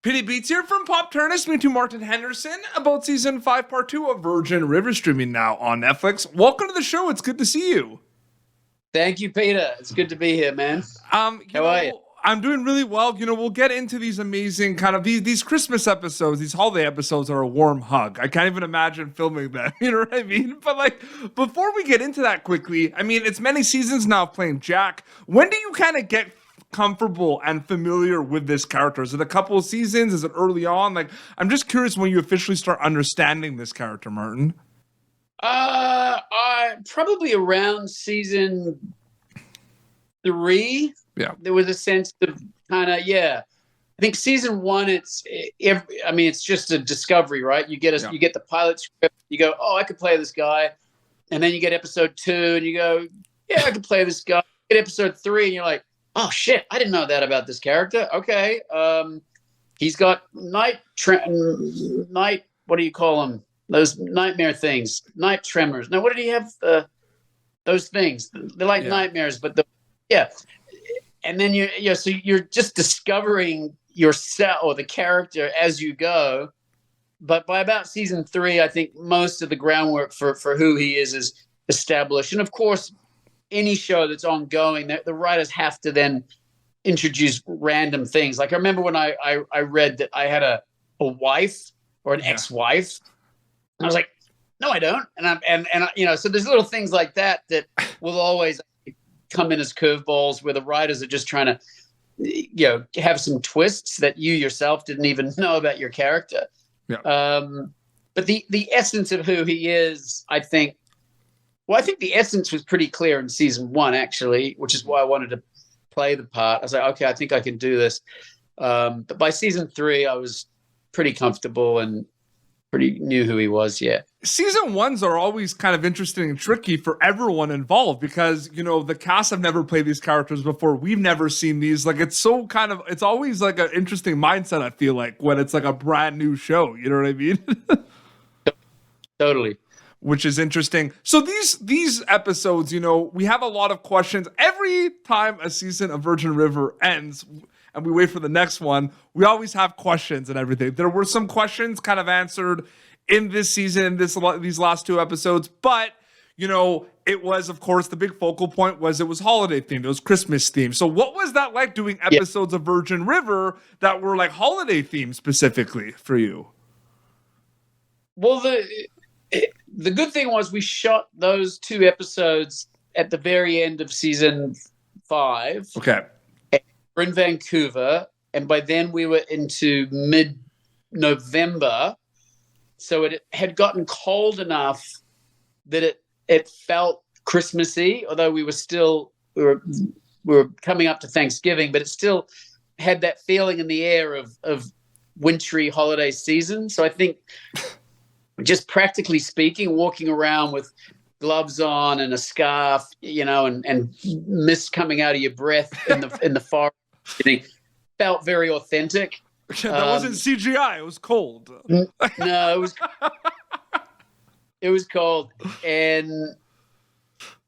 Pity Beats here from Pop Turnus, me to Martin Henderson about season 5, part 2 of Virgin River, streaming now on Netflix. Welcome to the show. It's good to see you. Thank you, Peter. It's good to be here, man. How are you? I'm doing really well. We'll get into these amazing kind of these Christmas episodes, these holiday episodes are a warm hug. I can't even imagine filming them. You know what I mean? But before we get into that quickly, it's many seasons now playing Jack. When do you kind of get comfortable and familiar with this character? Is it a couple of seasons? Is it early on? I'm just curious when you officially start understanding this character, Martin. I probably around season 3. Yeah, there was a sense of I think season 1, it's just a discovery, right? You get the pilot script, you go, oh, I could play this guy, and then you get episode 2, and you go, yeah, I could play this guy. You get episode 3, and you're like, oh shit, I didn't know that about this character. Okay, he's got night. What do you call them? Those nightmare things, night tremors. Now, what did he have? Those things. They're like nightmares, but and then so you're just discovering yourself or the character as you go. But by about season 3, I think most of the groundwork for who he is established. And of course, any show that's ongoing, the writers have to then introduce random things. Like I remember when I read that I had a wife or an ex-wife. I was like, no, I don't. And so there's little things like that will always come in as curveballs where the writers are just trying to, have some twists that you yourself didn't even know about your character. Yeah. But the essence of who he is, I think the essence was pretty clear in season 1, actually, which is why I wanted to play the part. I was like, okay, I think I can do this. But by season 3, I was pretty comfortable and pretty knew who he was. Yeah. Season 1s are always kind of interesting and tricky for everyone involved because, the cast have never played these characters before. We've never seen these. It's always like an interesting mindset, I feel like, when it's like a brand new show. You know what I mean? Totally. Which is interesting. So these episodes, we have a lot of questions. Every time a season of Virgin River ends and we wait for the next one, we always have questions and everything. There were some questions kind of answered in this season, these last 2 episodes, but it was, of course, the big focal point was it was holiday themed, it was Christmas themed. So what was that like doing episodes of Virgin River that were like holiday themed specifically for you? Well, the good thing was we shot those 2 episodes at the very end of season 5. Okay. We're in Vancouver, and by then we were into mid-November. So it had gotten cold enough that it felt Christmassy, although we were coming up to Thanksgiving, but it still had that feeling in the air of wintry holiday season. So I think just practically speaking, walking around with gloves on and a scarf, and mist coming out of your breath in the forest, felt very authentic. That wasn't CGI. It was cold. No, it was cold,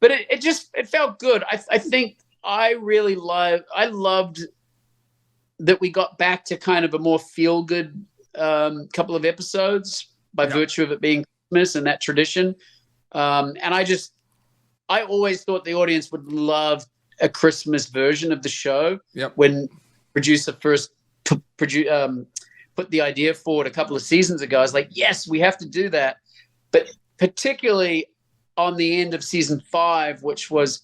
but it felt good. I think I loved that we got back to kind of a more feel good couple of episodes by virtue of it being Christmas and that tradition. And I always thought the audience would love a Christmas version of the show. Yep. When producer first put the idea forward a couple of seasons ago, I was like, yes, we have to do that. But particularly on the end of season 5, which was,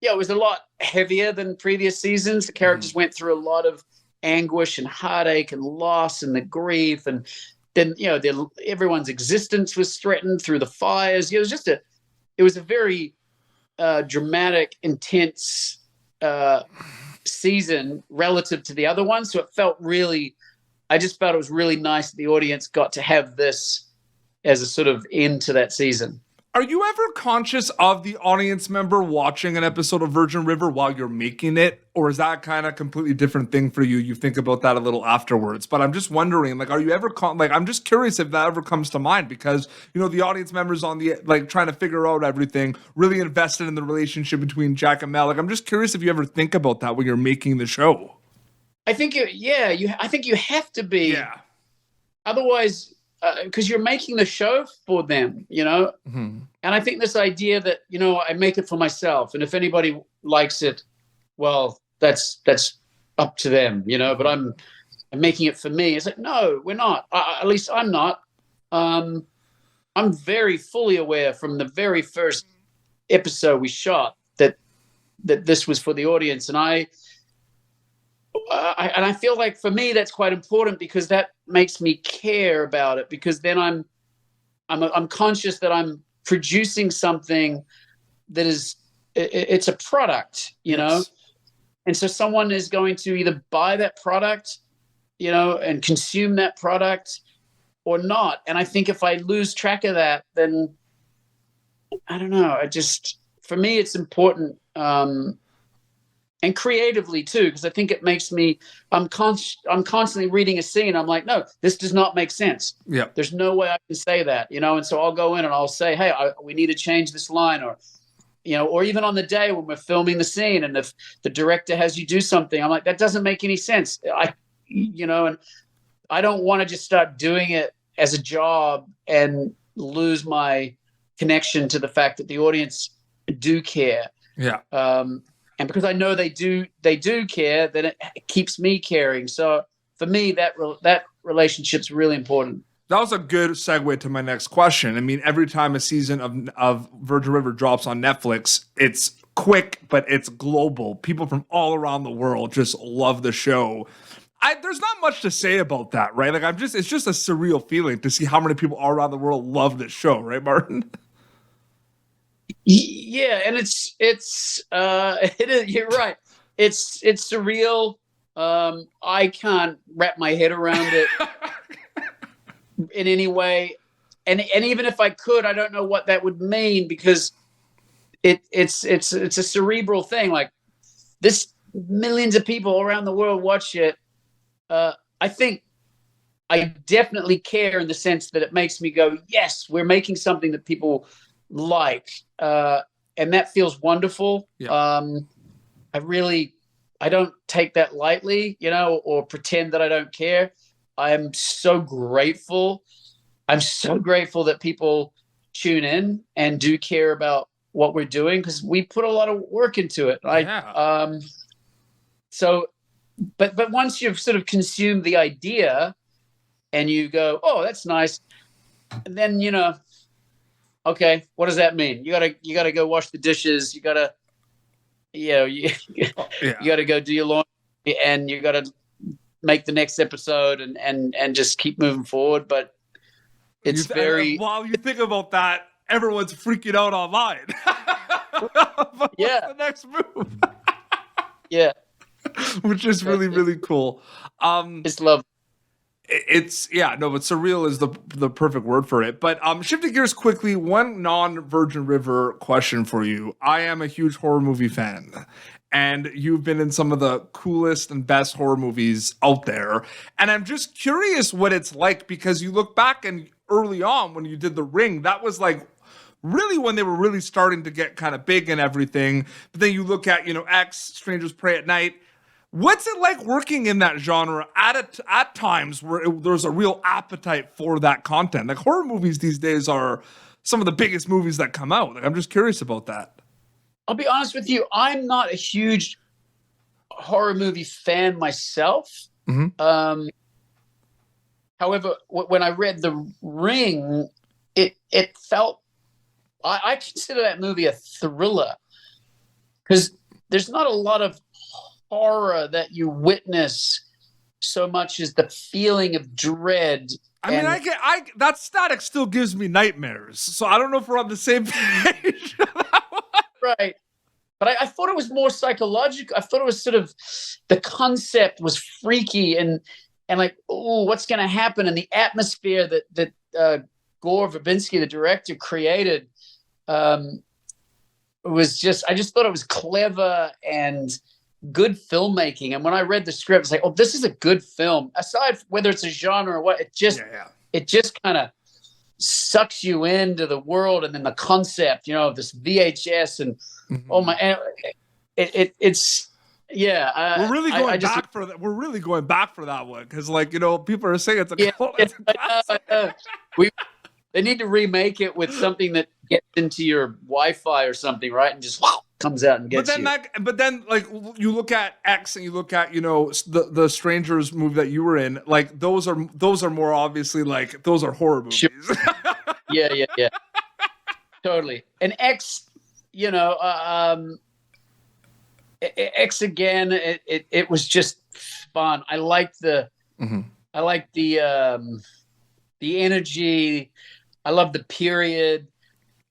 it was a lot heavier than previous seasons. The characters went through a lot of anguish and heartache and loss and the grief. And then, everyone's existence was threatened through the fires. It was a very dramatic, intense season relative to the other ones. So I just felt it was really nice that the audience got to have this as a sort of end to that season. Are you ever conscious of the audience member watching an episode of Virgin River while you're making it? Or is that kind of completely different thing for you? You think about that a little afterwards. But I'm just wondering, are you ever, I'm just curious if that ever comes to mind because, the audience members on the, trying to figure out everything, really invested in the relationship between Jack and Mel. I'm just curious if you ever think about that when you're making the show. I think I think you have to be. Yeah. Otherwise, because you're making the show for them, Mm-hmm. And I think this idea that, I make it for myself, and if anybody likes it, well, that's up to them, But I'm making it for me. It's like, no, we're not. At least I'm not. I'm very fully aware from the very first episode we shot that this was for the audience, and I feel like for me that's quite important because that makes me care about it, because then I'm conscious that I'm producing something that is it's a product, Yes. and so someone is going to either buy that product, and consume that product or not. And I think if I lose track of that, then I don't know. For me, it's important. And creatively too, because I think it makes me. I'm constantly reading a scene. I'm like, no, this does not make sense. Yeah. There's no way I can say that, And so I'll go in and I'll say, hey, we need to change this line, or or even on the day when we're filming the scene, and if the director has you do something, I'm like, that doesn't make any sense. And I don't want to just start doing it as a job and lose my connection to the fact that the audience do care. Yeah. And because I know they do care, then it keeps me caring. So for me, that relationship's really important. That was a good segue to my next question. I mean, every time a season of Virgin River drops on Netflix, it's quick, but it's global. People from all around the world just love the show. There's not much to say about that, right? Like it's just a surreal feeling to see how many people all around the world love this show, right, Martin? Yeah, and it is. You're right. It's surreal. I can't wrap my head around it in any way, and even if I could, I don't know what that would mean, because it's a cerebral thing. Like this, millions of people around the world watch it. I think I definitely care in the sense that it makes me go, yes, we're making something that people like, and that feels wonderful. Yeah. I don't take that lightly, or pretend that I don't care. I'm so grateful. I'm so grateful that people tune in and do care about what we're doing, because we put a lot of work into it. But once you've sort of consumed the idea and you go, oh, that's nice, and then okay, what does that mean? You gotta go wash the dishes. You gotta, you gotta go do your laundry, and you gotta make the next episode, and just keep moving forward. But it's while you think about that, everyone's freaking out online. What's the next move? Yeah, which is really, really cool. It's love. But surreal is the perfect word for it. But shifting gears quickly, one non-Virgin River question for you. I am a huge horror movie fan, and you've been in some of the coolest and best horror movies out there. And I'm just curious what it's like, because you look back and early on when you did The Ring, that was like really when they were really starting to get kind of big and everything. But then you look at, X, Strangers Pray at Night. What's it like working in that genre at times where there's a real appetite for that content? Like horror movies these days are some of the biggest movies that come out. Like, I'm just curious about that. I'll be honest with you. I'm not a huge horror movie fan myself. Mm-hmm. However, when I read The Ring, it felt, I consider that movie a thriller, because there's not a lot of horror that you witness so much as the feeling of dread. I mean, that static still gives me nightmares. So I don't know if we're on the same page. Right. But I thought it was more psychological. I thought it was sort of, the concept was freaky and like, oh, what's going to happen? And the atmosphere that Gore Verbinski, the director, created, was just, I just thought it was clever and good filmmaking. And when I read the script, it's like, oh, this is a good film. Aside from whether it's a genre or what, it just kind of sucks you into the world, and then the concept, of this VHS and oh my, it's Yeah, We're really I going just back for that. We're really going back for that one because, like, people are saying it's a yeah, cult. yeah, It's a classic. I know. They need to remake it with something that gets into your Wi-Fi or something, right? And just comes out and gets you. But then, like, you look at X and you look at, the Strangers movie that you were in. Like, those are more obviously, like, those are horror movies. Sure. Yeah. Totally. And X, X again. It was just fun. I liked the energy. I love the period.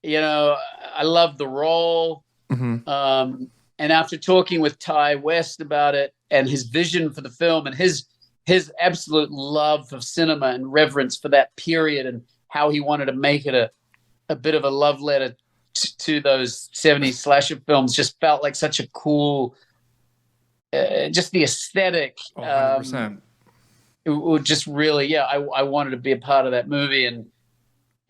I love the role. And after talking with Ty West about it and his vision for the film and his absolute love of cinema and reverence for that period and how he wanted to make it a bit of a love letter to those 70s slasher films, just felt like such a cool, just the aesthetic. 100%. It would just really, I wanted to be a part of that movie, and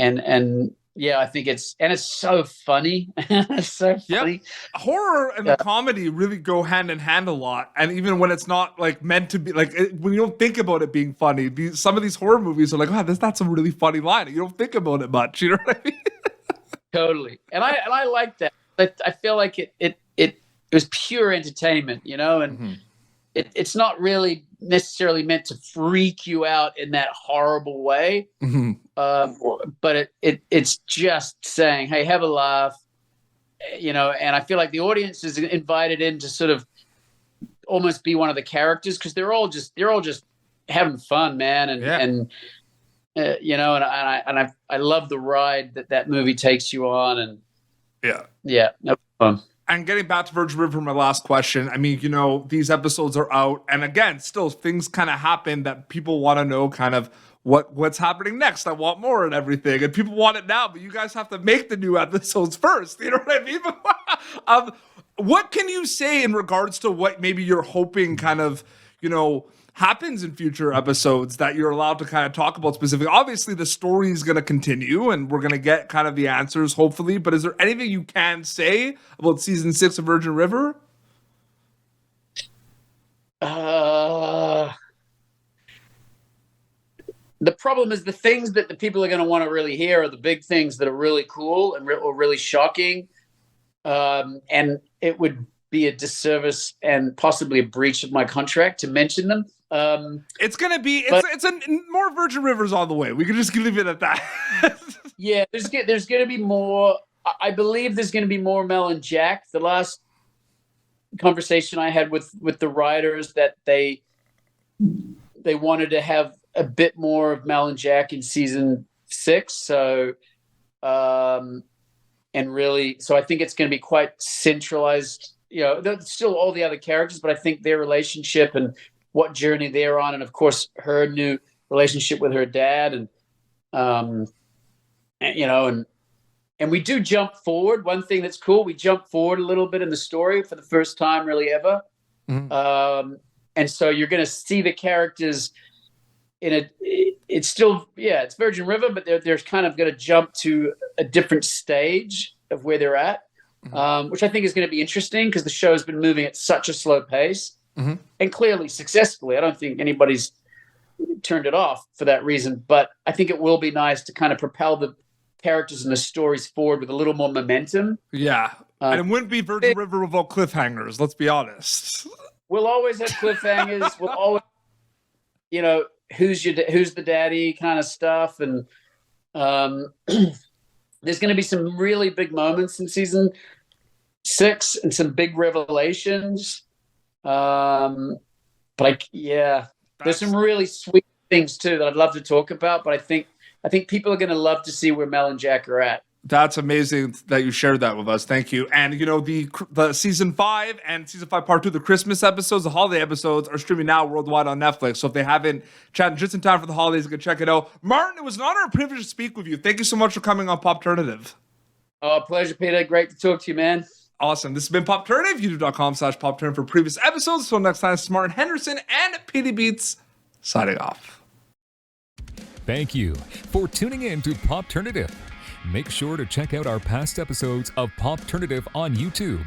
I think it's so funny. It's so funny. Yep. Horror and the comedy really go hand in hand a lot, and even when it's not like meant to be, like when you don't think about it being funny, some of these horror movies are like, oh, that's a really funny line. You don't think about it much, you know what I mean? Totally, and I like that. I feel like it was pure entertainment, and it's not really necessarily meant to freak you out in that horrible way. But it's just saying, hey, have a laugh, and I feel like the audience is invited in to sort of almost be one of the characters, because they're all just having fun, man. And I love the ride that movie takes you on. And no fun. And getting back to Virgin River, my last question. I mean, these episodes are out, and again, still things kind of happen that people want to know kind of what's happening next. I want more and everything, and people want it now, but you guys have to make the new episodes first. You know what I mean? What can you say in regards to what maybe you're hoping kind of, happens in future episodes that you're allowed to kind of talk about specifically? Obviously, the story is going to continue, and we're going to get kind of the answers, hopefully. But is there anything you can say about season 6 of Virgin River? The problem is the things that the people are going to want to really hear are the big things that are really cool and or really shocking. And it would be a disservice and possibly a breach of my contract to mention them. It's going to be, it's a more Virgin Rivers on the way. We can just leave it at that. Yeah, there's going to be more. I believe there's going to be more Mel and Jack. The last conversation I had with the writers, that they wanted to have a bit more of Mel and Jack in season 6. So, and really, so I think it's going to be quite centralized. There's still all the other characters, but I think their relationship and what journey they're on, and of course her new relationship with her dad, and we do jump forward. One thing that's cool, we jump forward a little bit in the story for the first time really ever. And so you're going to see the characters it's still, it's Virgin River, but they're kind of going to jump to a different stage of where they're at, which I think is going to be interesting, because the show's been moving at such a slow pace, and clearly successfully. I don't think anybody's turned it off for that reason, but I think it will be nice to kind of propel the characters and the stories forward with a little more momentum. Yeah. And it wouldn't be Virgin River without cliffhangers, let's be honest. We'll always have cliffhangers. We'll always, who's the daddy kind of stuff. And there's going to be some really big moments in season 6 and some big revelations. There's some really sweet things too that I'd love to talk about, but I think people are going to love to see where Mel and Jack are at. That's amazing that you shared that with us. Thank you. And the season 5 and season 5 part 2, the Christmas episodes, the holiday episodes are streaming now worldwide on Netflix. So if they haven't chatted just in time for the holidays, you can check it out. Martin, it was an honor and privilege to speak with you. Thank you so much for coming on Popternative. Oh, pleasure, Peter. Great to talk to you, man. Awesome. This has been Popternative, youtube.com/Popternative for previous episodes. Until next time, this is Martin Henderson and PD Beats signing off. Thank you for tuning in to Popternative. Make sure to check out our past episodes of Popternative on YouTube.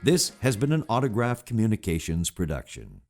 This has been an Autograph Communications production.